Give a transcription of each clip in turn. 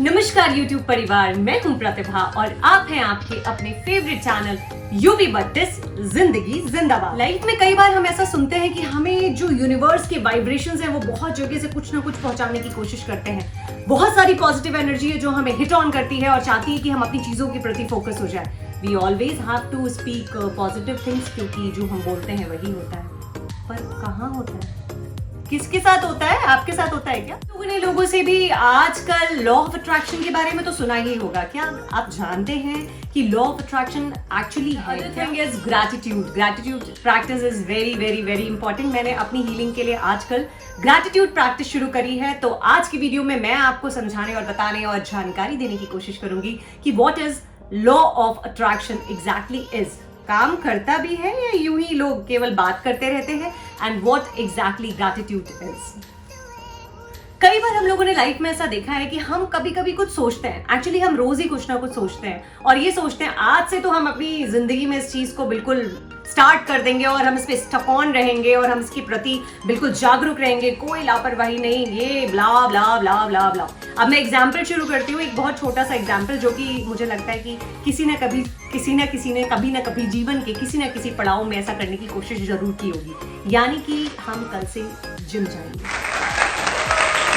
नमस्कार YouTube परिवार, मैं हूं प्रतिभा और आप हैं आपके अपने फेवरेट चैनल यूबी बत्तीस जिंदगी जिंदाबाद। लाइफ में कई बार हम ऐसा सुनते हैं कि हमें जो यूनिवर्स के वाइब्रेशंस हैं वो बहुत जगह से कुछ ना कुछ पहुंचाने की कोशिश करते हैं। बहुत सारी पॉजिटिव एनर्जी है जो हमें हिट ऑन करती है और चाहती है कि हम अपनी चीजों के प्रति फोकस हो जाए। We always have to speak positive things, क्योंकि जो हम बोलते हैं वही होता है। पर कहाँ होता है? किसके साथ होता है? आपके साथ होता है क्या? लोगों ने लोगों से भी आजकल लॉ ऑफ अट्रैक्शन के बारे में तो सुना ही होगा। क्या आप जानते हैं कि लॉ ऑफ अट्रैक्शन एक्चुअली है? Gratitude practice is very very very important. मैंने अपनी हीलिंग के लिए आजकल ग्रैटिट्यूड प्रैक्टिस शुरू करी है। तो आज की वीडियो में मैं आपको समझाने और बताने और जानकारी देने की कोशिश करूंगी कि what is law of attraction exactly is. काम करता भी है या यूं ही लोग केवल बात करते रहते हैं? And what exactly gratitude is. कई बार हम लोगों ने लाइफ में ऐसा देखा है कि हम कभी कभी कुछ सोचते हैं, एक्चुअली हम रोज ही कुछ ना कुछ सोचते हैं और ये सोचते हैं आज से तो हम अपनी जिंदगी में इस चीज को बिल्कुल स्टार्ट कर देंगे और हम इस पे स्टक ऑन रहेंगे और हम इसके प्रति बिल्कुल जागरूक रहेंगे, कोई लापरवाही नहीं, ये ब्ला ब्ला ब्ला ब्ला ब्ला। अब मैं एग्जाम्पल शुरू करती हूँ, एक बहुत छोटा सा एग्जाम्पल जो कि मुझे लगता है कि किसी न किसी ने कभी ना कभी जीवन के किसी न किसी पड़ाव में ऐसा करने की कोशिश जरूर की होगी। यानी कि हम कल से जिम जाएंगे।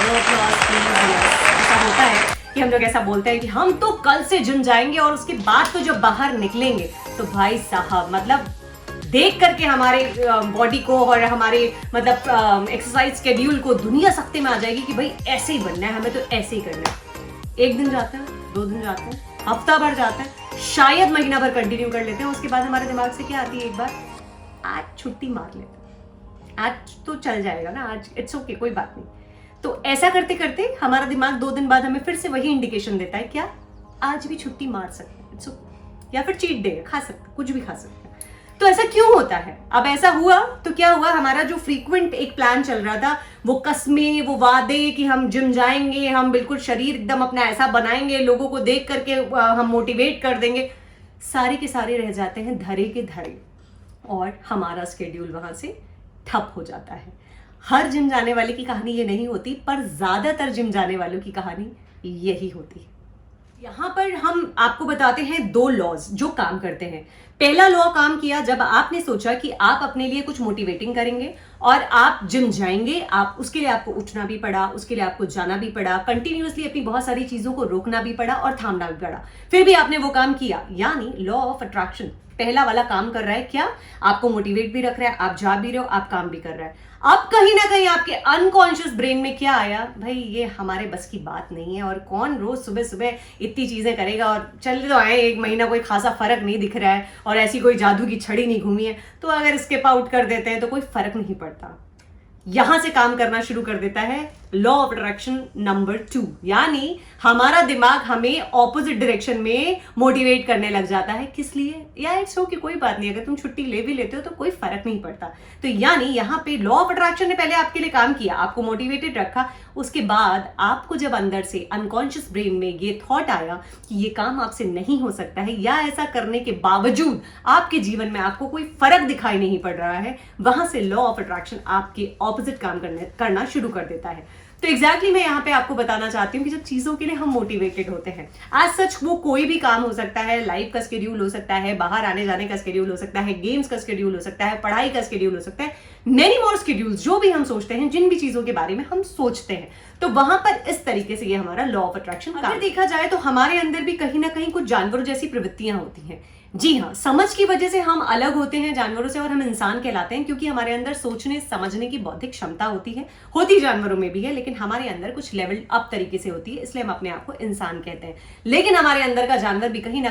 ऐसा होता है कि हम लोग ऐसा बोलते हैं कि हम तो कल से जिम जाएंगे और उसके बाद तो जब बाहर निकलेंगे तो भाई साहब मतलब देख करके हमारे बॉडी को और हमारे मतलब एक्सरसाइज शेड्यूल को दुनिया सख्ते में आ जाएगी कि भाई ऐसे ही बनना है, हमें तो ऐसे ही करना है। एक दिन जाता है, 2 दिन जाते हैं, हफ्ता भर जाता है, शायद महीना भर कंटिन्यू कर लेते हैं। उसके बाद हमारे दिमाग से क्या आती है, एक बार आज छुट्टी मार लेते हैं, आज तो चल जाएगा ना, आज इट्स ओके, कोई बात नहीं। तो ऐसा करते करते हमारा दिमाग 2 दिन बाद हमें फिर से वही इंडिकेशन देता है, क्या आज भी छुट्टी मार सकते हैं, इट्स ओके, या फिर चीट डे खा सकते, कुछ भी खा सकते हैं। तो ऐसा क्यों होता है? अब ऐसा हुआ तो क्या हुआ, हमारा जो फ्रीक्वेंट एक प्लान चल रहा था, वो कस्में, वो वादे कि हम जिम जाएंगे, हम बिल्कुल शरीर एकदम अपना ऐसा बनाएंगे, लोगों को देख करके हम मोटिवेट कर देंगे, सारे के सारे रह जाते हैं धरे के धरे और हमारा स्केड्यूल वहां से ठप हो जाता है। हर जिम जाने वाले की कहानी ये नहीं होती, पर ज्यादातर जिम जाने वालों की कहानी यही होती है। यहाँ पर हम आपको बताते हैं 2 लॉज जो काम करते हैं। पहला लॉ काम किया जब आपने सोचा कि आप अपने लिए कुछ मोटिवेटिंग करेंगे और आप जिम जाएंगे। आप उसके लिए आपको उठना भी पड़ा, उसके लिए आपको जाना भी पड़ा, कंटिन्यूअसली अपनी बहुत सारी चीजों को रोकना भी पड़ा और थामना भी पड़ा, फिर भी आपने वो काम किया। यानी लॉ ऑफ अट्रैक्शन पहला वाला काम कर रहा है, क्या आपको मोटिवेट भी रख रहा है, आप जा भी रहे हो, आप काम भी कर रहा है। अब कहीं ना कहीं आपके अनकॉन्शियस ब्रेन में क्या आया, भाई ये हमारे बस की बात नहीं है और कौन रोज सुबह सुबह इतनी चीजें करेगा, और चल तो आए 1 महीना, कोई खासा फर्क नहीं दिख रहा है और ऐसी कोई जादू की छड़ी नहीं घूमी है, तो अगर स्किप आउट कर देते हैं तो कोई फर्क नहीं पड़ता। यहां से काम करना शुरू कर देता है लॉ ऑफ अट्रैक्शन नंबर 2। यानी हमारा दिमाग हमें ऑपोजिट डायरेक्शन में मोटिवेट करने लग जाता है। किस लिए? यार इट्स ओके, कोई बात नहीं, अगर तुम छुट्टी ले भी लेते हो तो कोई फर्क नहीं पड़ता। तो यानी यहाँ पे लॉ ऑफ अट्रैक्शन ने पहले आपके लिए काम किया, आपको मोटिवेटेड रखा, उसके बाद आपको जब अंदर से अनकॉन्शियस ब्रेन में ये थॉट आया कि ये काम आपसे नहीं हो सकता है, या ऐसा करने के बावजूद आपके जीवन में आपको कोई फर्क दिखाई नहीं पड़ रहा है, वहां से लॉ ऑफ अट्रैक्शन आपके ऑपोजिट काम करना शुरू कर देता है। तो एग्जैक्टली मैं यहाँ पे आपको बताना चाहती हूँ कि जब चीजों के लिए हम मोटिवेटेड होते हैं, आज सच वो कोई भी काम हो सकता है, लाइफ का स्केड्यूल हो सकता है, बाहर आने जाने का स्केड्यूल हो सकता है, गेम्स का स्केड्यूल हो सकता है, पढ़ाई का स्केड्यूल हो सकता है, मेनी मोर स्केड्यूल्स, जो भी हम सोचते हैं, जिन भी चीजों के बारे में हम सोचते हैं, तो वहां पर इस तरीके से ये हमारा लॉ ऑफ अट्रैक्शन अगर देखा जाए तो हमारे अंदर भी कहीं ना कहीं कुछ जानवरों जैसी प्रवृत्तियां होती हैं। जी हाँ, समझ की वजह से हम अलग होते हैं जानवरों से और हम इंसान कहलाते हैं, क्योंकि हमारे अंदर सोचने समझने की बौद्धिक क्षमता होती जानवरों में भी है, लेकिन हमारे अंदर कुछ लेवल अप तरीके से होती है, इसलिए हम अपने आप को इंसान कहते हैं। लेकिन हमारे अंदर का जानवर भी कहीं ना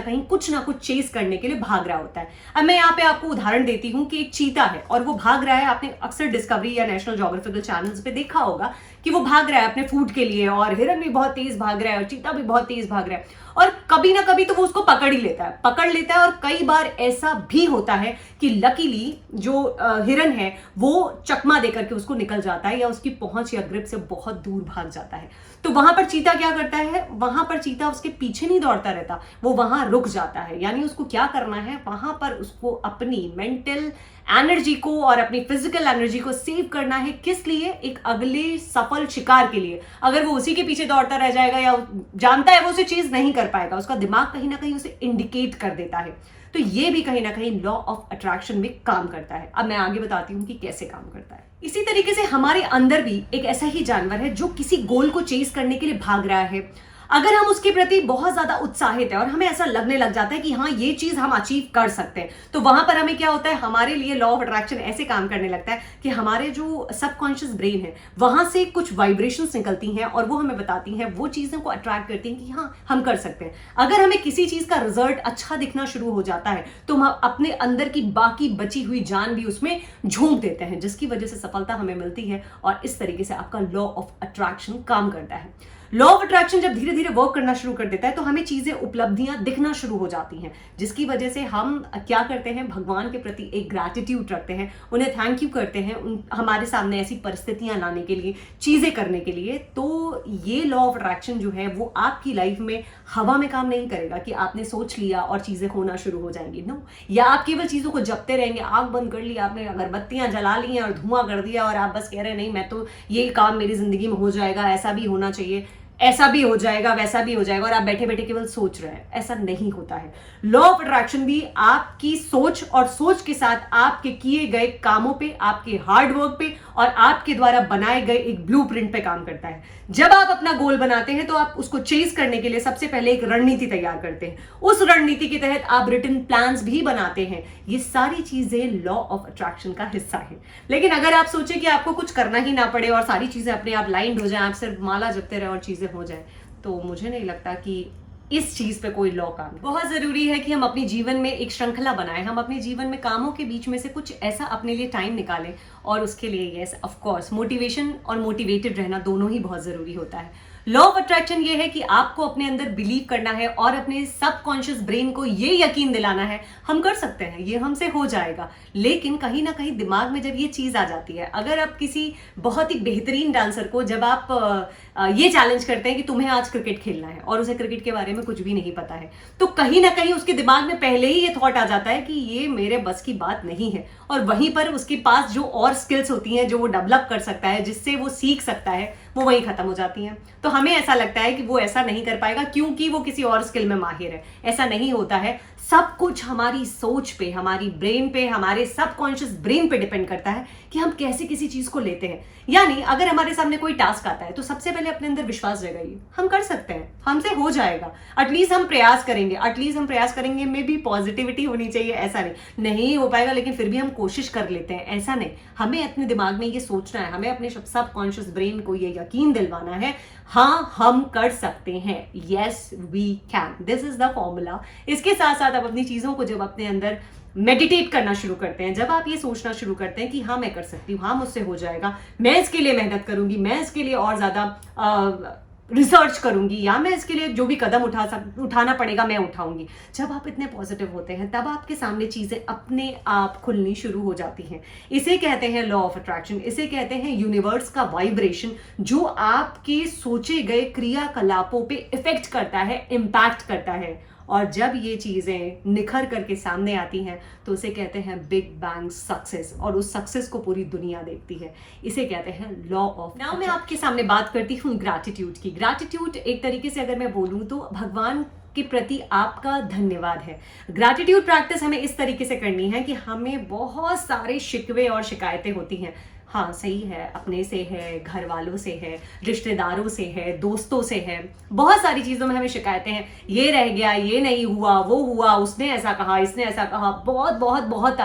कुछ चेस करने के लिए भाग रहा होता है। अब मैं यहाँ पे आपको उदाहरण देती हूँ कि एक चीता है और वो भाग रहा है। आपने अक्सर डिस्कवरी या नेशनल ज्योग्राफिकल चैनल्स पे देखा होगा कि वो भाग रहा है अपने फूड के लिए, और हिरन भी बहुत तेज भाग रहा है और चीता भी बहुत तेज भाग रहा है, और कभी ना कभी तो वो उसको पकड़ लेता है। और कई बार ऐसा भी होता है कि लकीली जो हिरन है वो चकमा देकर के उसको निकल जाता है या उसकी पहुंच या ग्रिप से बहुत दूर भाग जाता है। तो वहां पर चीता क्या करता है, वहां पर चीता उसके पीछे नहीं दौड़ता रहता, वो वहां रुक जाता है। यानी उसको क्या करना है, वहां पर उसको अपनी मेंटल एनर्जी को और अपनी फिजिकल एनर्जी को सेव करना है। किस लिए? एक अगले सफल शिकार के लिए। अगर वो उसी के पीछे दौड़ता रह जाएगा या जानता है वो उसे चीज नहीं कर पाएगा, उसका दिमाग कहीं ना कहीं उसे इंडिकेट कर देता है। तो ये भी कहीं ना कहीं लॉ ऑफ अट्रैक्शन में काम करता है। अब मैं आगे बताती हूं कि कैसे काम करता है। इसी तरीके से हमारे अंदर भी एक ऐसा ही जानवर है जो किसी गोल को चेस करने के लिए भाग रहा है। अगर हम उसके प्रति बहुत ज्यादा उत्साहित है और हमें ऐसा लगने लग जाता है कि हाँ ये चीज हम अचीव कर सकते हैं, तो वहां पर हमें क्या होता है, हमारे लिए लॉ ऑफ अट्रैक्शन ऐसे काम करने लगता है कि हमारे जो सबकॉन्शियस ब्रेन है वहां से कुछ वाइब्रेशंस निकलती हैं और वो हमें बताती हैं, वो चीजों को अट्रैक्ट करती हैं कि हाँ हम कर सकते हैं। अगर हमें किसी चीज का रिजल्ट अच्छा दिखना शुरू हो जाता है तो हम अपने अंदर की बाकी बची हुई जान भी उसमें झोंक देते हैं, जिसकी वजह से सफलता हमें मिलती है। और इस तरीके से आपका लॉ ऑफ अट्रैक्शन काम करता है। लॉ ऑफ अट्रैक्शन जब धीरे धीरे वर्क करना शुरू कर देता है तो हमें चीजें, उपलब्धियां दिखना शुरू हो जाती हैं, जिसकी वजह से हम क्या करते हैं, भगवान के प्रति एक ग्रैटिट्यूड रखते हैं, उन्हें थैंक यू करते हैं हमारे सामने ऐसी परिस्थितियां लाने के लिए, चीजें करने के लिए। तो ये लॉ ऑफ अट्रैक्शन जो है वो आपकी लाइफ में हवा में काम नहीं करेगा कि आपने सोच लिया और चीजें होना शुरू हो जाएंगी। नो, या आप केवल चीजों को जपते रहेंगे, आंख बंद कर ली आपने, अगरबत्तियां जला ली हैं और धुआं कर दिया और आप बस कह रहे हैं नहीं मैं तो ये काम मेरी जिंदगी में हो जाएगा, ऐसा भी होना चाहिए, ऐसा भी हो जाएगा, वैसा भी हो जाएगा, और आप बैठे बैठे केवल सोच रहे हैं। ऐसा नहीं होता है। लॉ ऑफ अट्रैक्शन भी आपकी सोच और सोच के साथ आपके किए गए कामों पे, आपके हार्ड वर्क पे और आपके द्वारा बनाए गए एक ब्लूप्रिंट पे काम करता है। जब आप अपना गोल बनाते हैं तो आप उसको चेज करने के लिए सबसे पहले एक रणनीति तैयार करते हैं। उस रणनीति के तहत आप रिटन प्लान्स भी बनाते हैं। ये सारी चीजें लॉ ऑफ अट्रैक्शन का हिस्सा है। लेकिन अगर आप सोचे कि आपको कुछ करना ही ना पड़े और सारी चीजें अपने आप लाइंड हो जाए, आप सिर्फ माला जपते रहे और चीजें हो जाए, तो मुझे नहीं लगता कि इस चीज पे कोई लॉ काम। बहुत जरूरी है कि हम अपने जीवन में एक श्रृंखला बनाएं, हम अपने जीवन में कामों के बीच में से कुछ ऐसा अपने लिए टाइम निकालें, और उसके लिए यस ऑफ कोर्स मोटिवेशन और मोटिवेटेड रहना दोनों ही बहुत जरूरी होता है। लॉ ऑफ अट्रैक्शन ये है कि आपको अपने अंदर बिलीव करना है और अपने सबकॉन्शियस ब्रेन को ये यकीन दिलाना है हम कर सकते हैं, ये हमसे हो जाएगा। लेकिन कहीं ना कहीं दिमाग में जब ये चीज आ जाती है, अगर आप किसी बहुत ही बेहतरीन डांसर को जब आप ये चैलेंज करते हैं कि तुम्हें आज क्रिकेट खेलना है और उसे क्रिकेट के बारे में कुछ भी नहीं पता है, तो कहीं ना कहीं उसके दिमाग में पहले ही ये थॉट आ जाता है कि ये मेरे बस की बात नहीं है, और वहीं पर उसके पास जो और स्किल्स होती हैं जो वो डेवलप कर सकता है, जिससे वो सीख सकता है, वो वहीं खत्म हो जाती हैं। तो हमें ऐसा लगता है कि वो ऐसा नहीं कर पाएगा क्योंकि वो किसी और स्किल में माहिर है। ऐसा नहीं होता है। सब कुछ हमारी सोच पे, हमारी ब्रेन पे, हमारे सबकॉन्शियस ब्रेन पे डिपेंड करता है कि हम कैसे किसी चीज को लेते हैं। यानी अगर हमारे सामने कोई टास्क आता है तो सबसे पहले अपने अंदर विश्वास जगाइए, हम कर सकते हैं, हमसे हो जाएगा, एटलीस्ट हम प्रयास करेंगे में भी पॉजिटिविटी होनी चाहिए। ऐसा नहीं हो पाएगा लेकिन फिर भी हम कोशिश कर लेते हैं, ऐसा नहीं। हमें अपने दिमाग में ये सोचना है, हमें अपने सबकॉन्शियस ब्रेन को ये यकीन दिलवाना है, हाँ हम कर सकते हैं, yes we can, this is the formula. इसके साथ साथ आप अपनी चीजों को जब अपने अंदर मेडिटेट करना शुरू करते हैं, जब आप ये सोचना शुरू करते हैं कि हाँ मैं कर सकती हूँ, हाँ मुझसे हो जाएगा, मैं इसके लिए मेहनत करूंगी, मैं इसके लिए और ज्यादा रिसर्च करूंगी, या मैं इसके लिए जो भी कदम उठाना पड़ेगा मैं उठाऊंगी। जब आप इतने पॉजिटिव होते हैं तब आपके सामने चीजें अपने आप खुलनी शुरू हो जाती हैं। इसे कहते हैं लॉ ऑफ अट्रैक्शन, इसे कहते हैं यूनिवर्स का वाइब्रेशन, जो आपके सोचे गए क्रियाकलापों पे इफेक्ट करता है, इम्पैक्ट करता है। और जब ये चीजें निखर करके सामने आती हैं तो उसे कहते हैं बिग बैंग सक्सेस, और उस सक्सेस को पूरी दुनिया देखती है। इसे कहते हैं लॉ ऑफ। नाउ मैं आपके सामने बात करती हूँ ग्रैटिट्यूड की। ग्रैटिट्यूड एक तरीके से अगर मैं बोलूँ तो भगवान के प्रति आपका धन्यवाद है। ग्रैटिट्यूड प्रैक्टिस हमें इस तरीके से करनी है कि हमें बहुत सारे शिकवे और शिकायतें होती हैं, हाँ सही है, अपने से है, घर वालों से है, रिश्तेदारों से है, दोस्तों से है, बहुत सारी चीज़ों में हमें शिकायतें हैं, ये रह गया, ये नहीं हुआ, वो हुआ, उसने ऐसा कहा, इसने ऐसा कहा, बहुत बहुत बहुत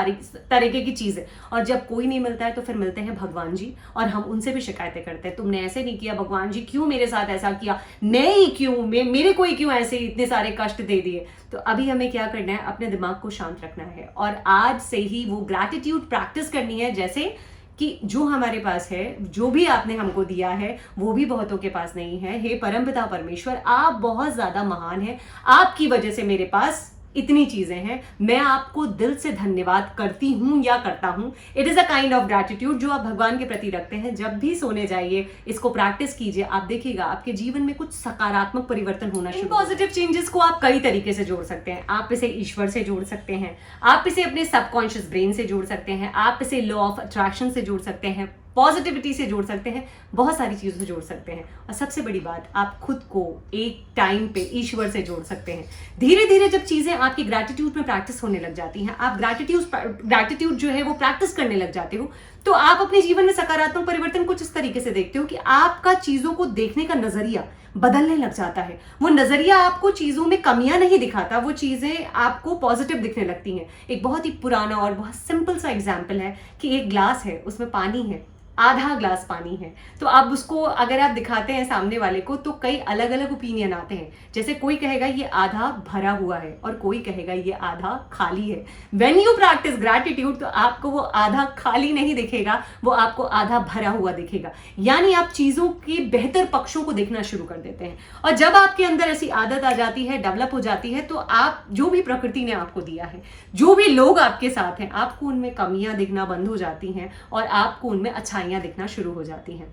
तरीके की चीज़ें। और जब कोई नहीं मिलता है तो फिर मिलते हैं भगवान जी, और हम उनसे भी शिकायतें करते हैं, तुमने ऐसे नहीं किया भगवान जी, क्यों मेरे साथ ऐसा किया, नहीं क्यों, मेरे को ही क्यों ऐसे इतने सारे कष्ट दे दिए। तो अभी हमें क्या करना है, अपने दिमाग को शांत रखना है और आज से ही वो ग्रैटिट्यूड प्रैक्टिस करनी है, जैसे कि जो हमारे पास है, जो भी आपने हमको दिया है वो भी बहुतों के पास नहीं है। हे परमपिता परमेश्वर, आप बहुत ज्यादा महान हैं, आपकी वजह से मेरे पास इतनी चीजें हैं। मैं आपको दिल से धन्यवाद करती हूं या करता हूं। It is a kind of gratitude जो आप भगवान के प्रति रखते हैं। जब भी सोने जाइए इसको प्रैक्टिस कीजिए, आप देखिएगा आपके जीवन में कुछ सकारात्मक परिवर्तन होना शुरू। पॉजिटिव चेंजेस को आप कई तरीके से जोड़ सकते हैं। आप इसे ईश्वर से जोड़ सकते हैं, आप इसे अपने सबकॉन्शियस ब्रेन से जोड़ सकते हैं, आप इसे लॉ ऑफ अट्रैक्शन से जोड़ सकते हैं, पॉजिटिविटी से जोड़ सकते हैं, बहुत सारी चीजों से जोड़ सकते हैं। और सबसे बड़ी बात, आप खुद को एक टाइम पे ईश्वर से जोड़ सकते हैं। धीरे धीरे जब चीजें आपकी ग्रैटिट्यूड में प्रैक्टिस होने लग जाती हैं, आप ग्रैटिट्यूड जो है वो प्रैक्टिस करने लग जाते हो, तो आप अपने जीवन में सकारात्मक परिवर्तन कुछ इस तरीके से देखते हो कि आपका चीजों को देखने का नजरिया बदलने लग जाता है। वो नजरिया आपको चीजों में कमियां नहीं दिखाता, वो चीजें आपको पॉजिटिव दिखने लगती हैं। एक बहुत ही पुराना और बहुत सिंपल सा एग्जाम्पल है कि एक ग्लास है, उसमें पानी है, आधा ग्लास पानी है, तो अब उसको अगर आप दिखाते हैं सामने वाले को तो कई अलग अलग ओपिनियन आते हैं। जैसे कोई कहेगा ये आधा भरा हुआ है और कोई कहेगा ये आधा खाली है। व्हेन यू प्रैक्टिस ग्रैटिट्यूड तो आपको वो आधा खाली नहीं दिखेगा, वो आपको आधा भरा हुआ दिखेगा। यानी आप चीजों के बेहतर पक्षों को देखना शुरू कर देते हैं। और जब आपके अंदर ऐसी आदत आ जाती है, डेवलप हो जाती है, तो आप जो भी प्रकृति ने आपको दिया है, जो भी लोग आपके साथ हैं, आपको उनमें कमियां दिखना बंद हो जाती हैं और आपको उनमें अच्छाइयां दिखना शुरू हो जाती हैं।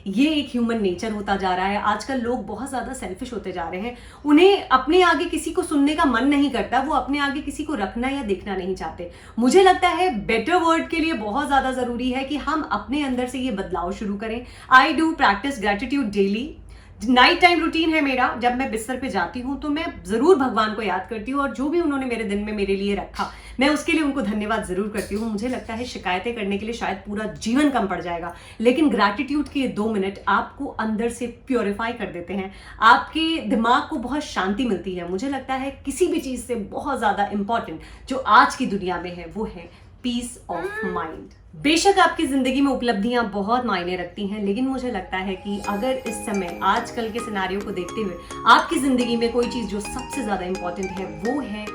ये एक ह्यूमन नेचर होता जा रहा है। आजकल लोग बहुत ज्यादा सेल्फिश होते जा रहे हैं। उन्हें अपने आगे किसी को सुनने का मन नहीं करता, वो अपने आगे किसी को रखना या देखना नहीं चाहते। मुझे लगता है बेटर वर्ड के लिए बहुत ज्यादा जरूरी है कि हम अपने अंदर से ये बदलाव शुरू करें। I do practice gratitude daily. Night time routine है मेरा। जब मैं बिस्तर पे जाती हूँ तो मैं जरूर भगवान को याद करती हूँ और जो भी उन्होंने मेरे दिन में मेरे लिए रखा, मैं उसके लिए उनको धन्यवाद जरूर करती हूँ। मुझे लगता है शिकायतें करने के लिए शायद पूरा जीवन कम पड़ जाएगा, लेकिन ग्रैटिट्यूड के 2 मिनट आपको अंदर से प्योरीफाई कर देते हैं। आपके दिमाग को बहुत शांति मिलती है। मुझे लगता है किसी भी चीज से बहुत ज्यादा इंपॉर्टेंट जो आज की दुनिया में है वो है पीस ऑफ माइंड। बेशक आपकी जिंदगी में उपलब्धियां बहुत मायने रखती हैं, लेकिन मुझे लगता है कि अगर इस समय आजकल के सिनेरियो को देखते हुए आपकी जिंदगी में कोई चीज जो सबसे ज्यादा इंपॉर्टेंट है वो है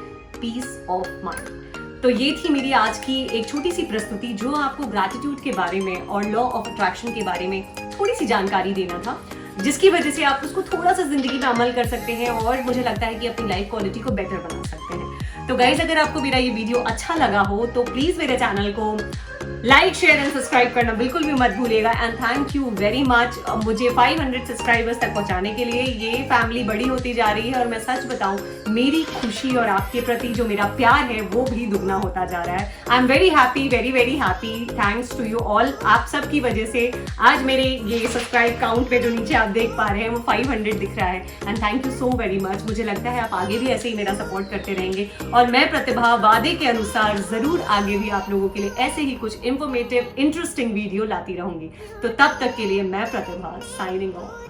पीस ऑफ माइंड। तो ये थी मेरी आज की एक छोटी सी प्रस्तुति जो आपको ग्रैटिट्यूड के बारे में और लॉ ऑफ अट्रैक्शन के बारे में थोड़ी सी जानकारी देना था, जिसकी वजह से आप उसको थोड़ा सा जिंदगी में अमल कर सकते हैं और मुझे लगता है कि अपनी लाइफ क्वालिटी को बेटर बना सकते हैं। तो गाइज, अगर आपको मेरा ये वीडियो अच्छा लगा हो तो प्लीज मेरे चैनल को लाइक, शेयर एंड सब्सक्राइब करना बिल्कुल भी मत भूलिएगा। And thank you very much मुझे 500 सब्सक्राइबर्स तक पहुंचाने के लिए। ये फैमिली बड़ी होती जा रही है और मैं सच बताऊं, मेरी खुशी और आपके प्रति जो मेरा प्यार है वो भी दुगना होता जा रहा है। I am very happy, very very happy. Thanks to you all. आप सब की वजह से आज मेरे ये सब्सक्राइब काउंट पे जो नीचे आप देख पा रहे हैं वो 500 दिख रहा है। And thank you so very much. मुझे लगता है आप आगे भी ऐसे ही मेरा सपोर्ट करते रहेंगे और मैं प्रतिभा वादे के अनुसार जरूर आगे भी आप लोगों के लिए ऐसे ही कुछ इंफॉर्मेटिव, इंटरेस्टिंग वीडियो लाती रहूंगी। तो तब तक के लिए मैं प्रतिभा साइनिंग ऑफ।